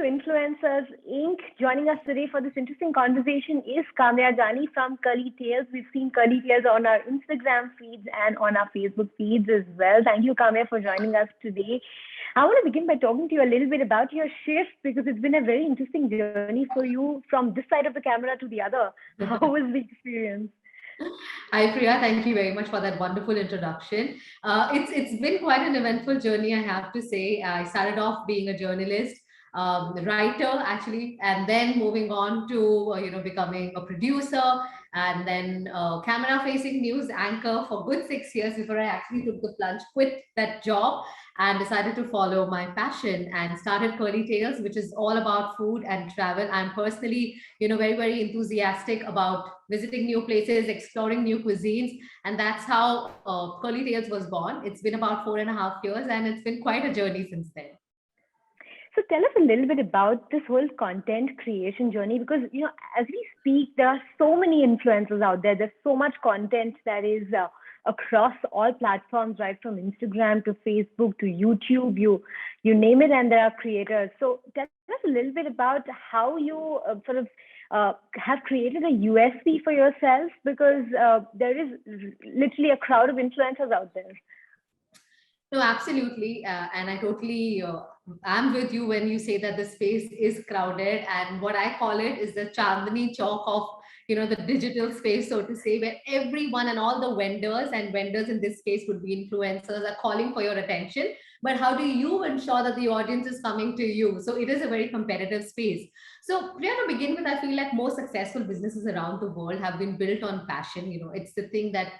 Influencers Inc. Joining us today for this interesting conversation is Kamya Jani from Curly Tales. We've seen Curly Tales on our Instagram feeds and on our Facebook feeds as well. Thank you, Kamya, for joining us today. I want to begin by talking to you a little bit about your shift because it's been a very interesting journey for you from this side of the camera to the other. How was the experience? Hi Priya, thank you very much for that wonderful introduction. It's been quite an eventful journey, I have to say. I started off being a journalist, writer actually, and then moving on to becoming a producer, and then camera-facing news anchor for good 6 years before I actually took the plunge, quit that job, and decided to follow my passion and started Curly Tales, which is all about food and travel. I'm personally, very enthusiastic about visiting new places, exploring new cuisines, and that's how Curly Tales was born. It's been about 4.5 years, and it's been quite a journey since then. So tell us a little bit about this whole content creation journey because as we speak, there are so many influencers out there. There's so much content that is across all platforms, right from Instagram to Facebook to YouTube. You name it, and there are creators. So tell us a little bit about how you have created a USP for yourself because there is literally a crowd of influencers out there. No, absolutely. And I totally am with you when you say that the space is crowded. And what I call it is the Chandni Chowk of, the digital space, so to say, where everyone and all the vendors in this case would be influencers are calling for your attention. But how do you ensure that the audience is coming to you? So it is a very competitive space. So, Priya, to begin with, I feel like most successful businesses around the world have been built on passion. It's the thing that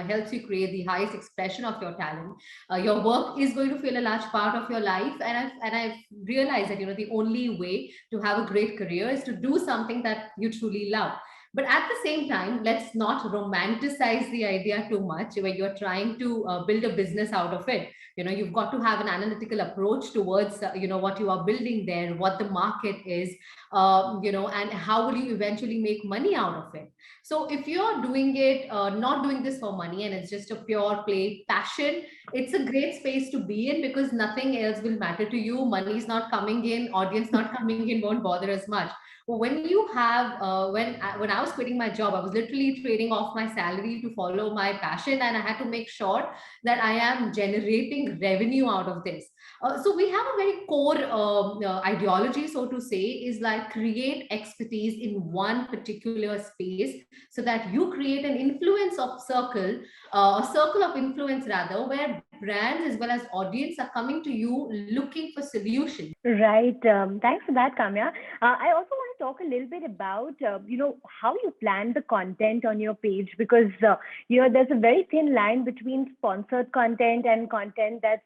helps you create the highest expression of your talent. Your work is going to fill a large part of your life, and I've realized that the only way to have a great career is to do something that you truly love. But at the same time, let's not romanticize the idea too much where you're trying to build a business out of it. You've got to have an analytical approach towards what you are building there, what the market is, and how will you eventually make money out of it. So if you're doing it, not doing this for money, and it's just a pure play passion, it's a great space to be in because nothing else will matter to you. Money is not coming in, audience not coming in won't bother as much. When you have when I was quitting my job, I was literally trading off my salary to follow my passion, and I had to make sure that I am generating revenue out of this. So we have a very core ideology, so to say, is like create expertise in one particular space so that you create an influence of circle, a circle of influence rather, where brands as well as audience are coming to you looking for solutions. Right. Thanks for that, Kamya. I also want to talk a little bit about, how you plan the content on your page because, there's a very thin line between sponsored content and content that's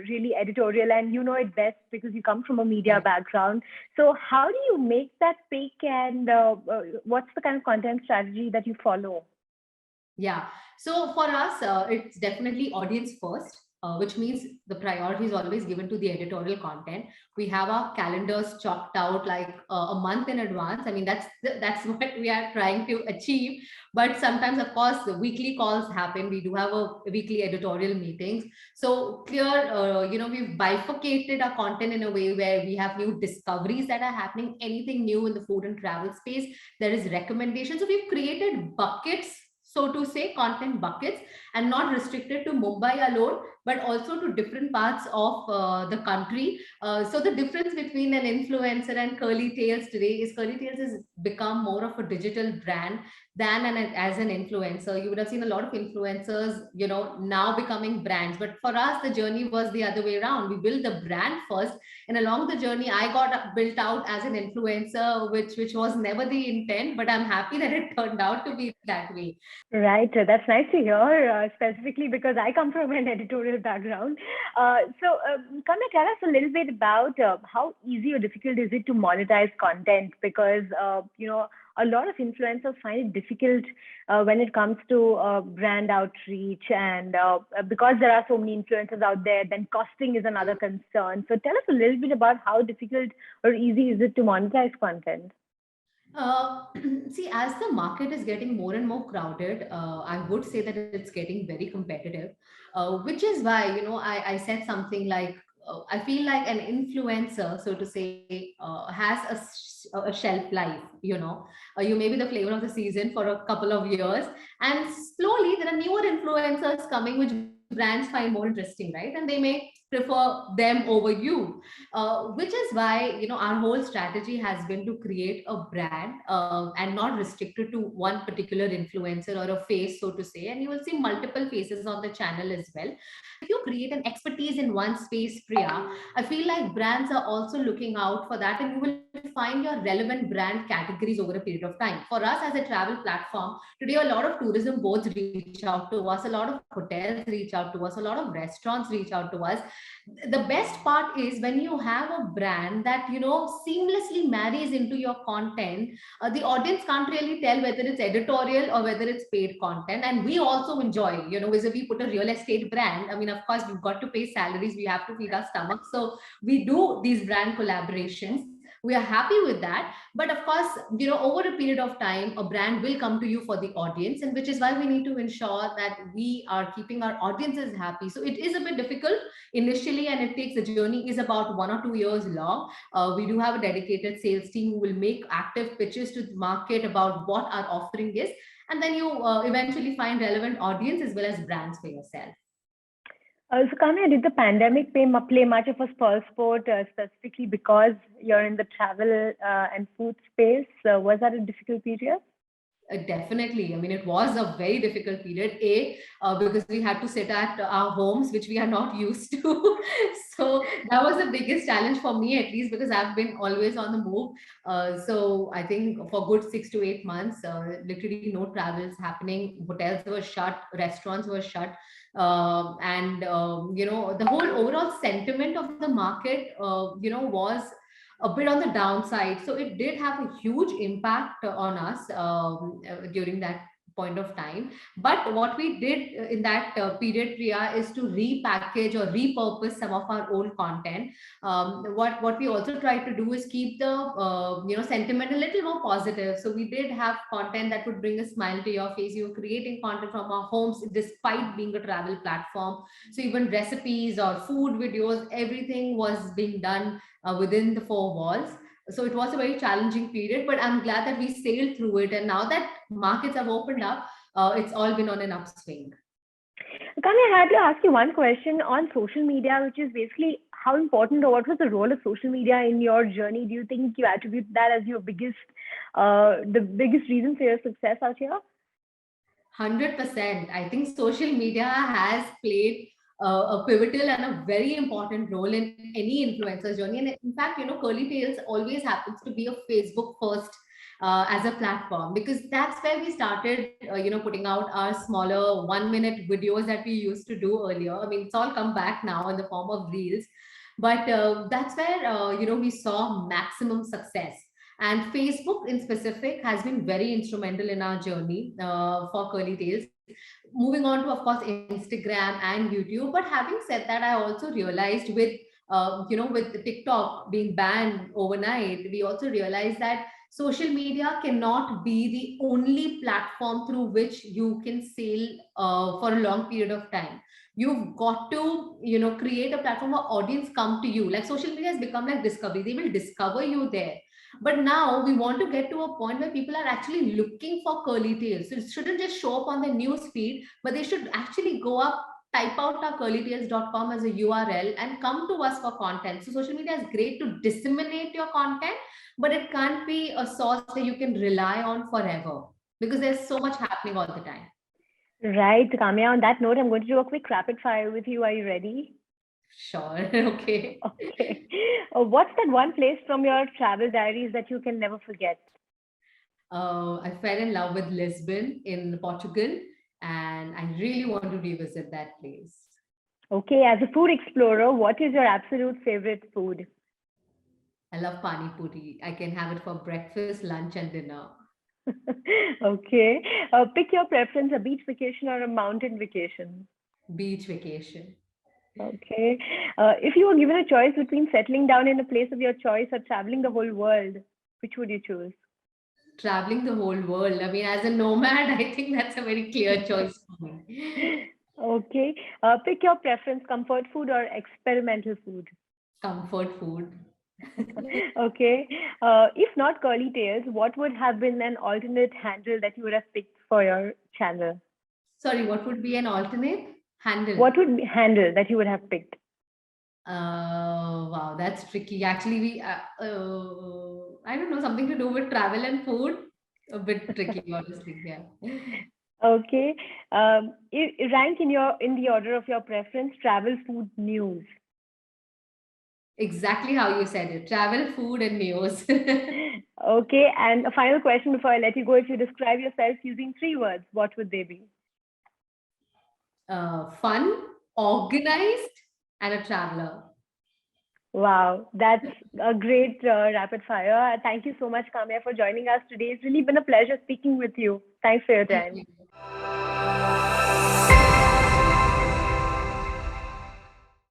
really editorial, and you know it best because you come from a media background. So how do you make that pick, and what's the kind of content strategy that you follow? Yeah. So for us, it's definitely audience first, which means the priority is always given to the editorial content. We have our calendars chalked out like a month in advance. I mean, that's what we are trying to achieve. But sometimes, of course, the weekly calls happen. We do have a weekly editorial meetings. So clear, we've bifurcated our content in a way where we have new discoveries that are happening, anything new in the food and travel space. There is recommendations. So we've created buckets, so to say, content buckets, and not restricted to Mumbai alone, but also to different parts of the country. So the difference between an influencer and Curly Tales today is Curly Tales has become more of a digital brand than as an influencer. You would have seen a lot of influencers, now becoming brands. But for us, the journey was the other way around. We built the brand first, and along the journey, I got built out as an influencer, which was never the intent. But I'm happy that it turned out to be that way. Right. That's nice to hear, specifically because I come from an editorial background. Kamya, tell us a little bit about how easy or difficult is it to monetize content? Because, a lot of influencers find it difficult when it comes to brand outreach. And because there are so many influencers out there, then costing is another concern. So tell us a little bit about how difficult or easy is it to monetize content? Uh, See, as the market is getting more and more crowded, I would say that it's getting very competitive, which is why, I said something like I feel like an influencer, so to say, has a shelf life. You may be the flavor of the season for a couple of years, and slowly there are newer influencers coming, which brands find more interesting, right? And they may prefer them over you, which is why our whole strategy has been to create a brand, and not restricted to one particular influencer or a face, so to say. And you will see multiple faces on the channel as well. If you create an expertise in one space, Priya, I feel like brands are also looking out for that, and you will find your relevant brand categories over a period of time. For us as a travel platform, today a lot of tourism boards reach out to us, a lot of hotels reach out to us, a lot of restaurants reach out to us. The best part is when you have a brand that seamlessly marries into your content. The audience can't really tell whether it's editorial or whether it's paid content, and we also enjoy, vis-a-vis put a real estate brand. I mean, of course, we've got to pay salaries, we have to feed our stomachs, so we do these brand collaborations. We are happy with that. But of course, over a period of time, a brand will come to you for the audience, and which is why we need to ensure that we are keeping our audiences happy. So it is a bit difficult initially, and it takes, the journey is about 1 or 2 years long. We do have a dedicated sales team who will make active pitches to the market about what our offering is, and then you eventually find relevant audience as well as brands for yourself. So, Kamya, did the pandemic play much of a sport, specifically because you're in the travel and food space? Was that a difficult period? Definitely. I mean, it was a very difficult period. Because we had to sit at our homes, which we are not used to. So that was the biggest challenge for me, at least, because I've been always on the move. So I think for good 6 to 8 months, literally no travels happening. Hotels were shut, restaurants were shut. And the whole overall sentiment of the market, was a bit on the downside. So it did have a huge impact on us during that point of time. But what we did in that period, Priya, is to repackage or repurpose some of our old content. What we also tried to do is keep the sentiment a little more positive. So we did have content that would bring a smile to your face. You were creating content from our homes despite being a travel platform. So even recipes or food videos, everything was being done within the four walls. So it was a very challenging period, but I'm glad that we sailed through it. And now that markets have opened up, it's all been on an upswing. Kamya, I had to ask you one question on social media, which is basically how important, or what was the role of social media in your journey? Do you think you attribute that as your the biggest reason for your success out here? 100%. I think social media has played a pivotal and a very important role in any influencer's journey. And in fact, Curly Tales always happens to be a Facebook first as a platform, because that's where we started, putting out our smaller 1 minute videos that we used to do earlier. I mean, it's all come back now in the form of reels, but that's where, we saw maximum success. And Facebook in specific has been very instrumental in our journey for Curly Tales. Moving on to, of course, Instagram and YouTube. But having said that, I also realized with TikTok being banned overnight, we also realized that social media cannot be the only platform through which you can sail for a long period of time. You've got to, create a platform where audience come to you. Like, social media has become like discovery. They will discover you there. But now we want to get to a point where people are actually looking for Curly Tales. So it shouldn't just show up on the news feed, but they should actually go up, type out our curlytales.com as a URL and come to us for content. So social media is great to disseminate your content, but it can't be a source that you can rely on forever, because there's so much happening all the time. Right, Kamya. On that note, I'm going to do a quick rapid fire with you. Are you ready? Sure. Okay. Okay. What's that one place from your travel diaries that you can never forget? I fell in love with Lisbon in Portugal, and I really want to revisit that place. Okay, as a food explorer, what is your absolute favorite food? I love pani puri. I can have it for breakfast, lunch, and dinner. Okay. Pick your preference, a beach vacation or a mountain vacation? Beach vacation. Okay. If you were given a choice between settling down in a place of your choice or traveling the whole world, which would you choose? Traveling the whole world. I mean, as a nomad, I think that's a very clear choice for me. Okay. Pick your preference, comfort food or experimental food. Comfort food. Okay. If not curly tails, what would have been an alternate handle that you would have picked for your channel? Sorry, what would be an alternate handle? What would be handle that you would have picked? Wow, that's tricky. Actually, I don't know, something to do with travel and food. A bit tricky, honestly. Yeah. Okay. Rank in the order of your preference, travel, food, news. Exactly how you said it. Travel, food, and news. Okay. And a final question before I let you go. If you describe yourself using three words, what would they be? Fun, organized, and a traveler. Wow, that's a great rapid fire. Thank you so much, Kamya, for joining us today. It's really been a pleasure speaking with you. Thanks for your Thank time. you.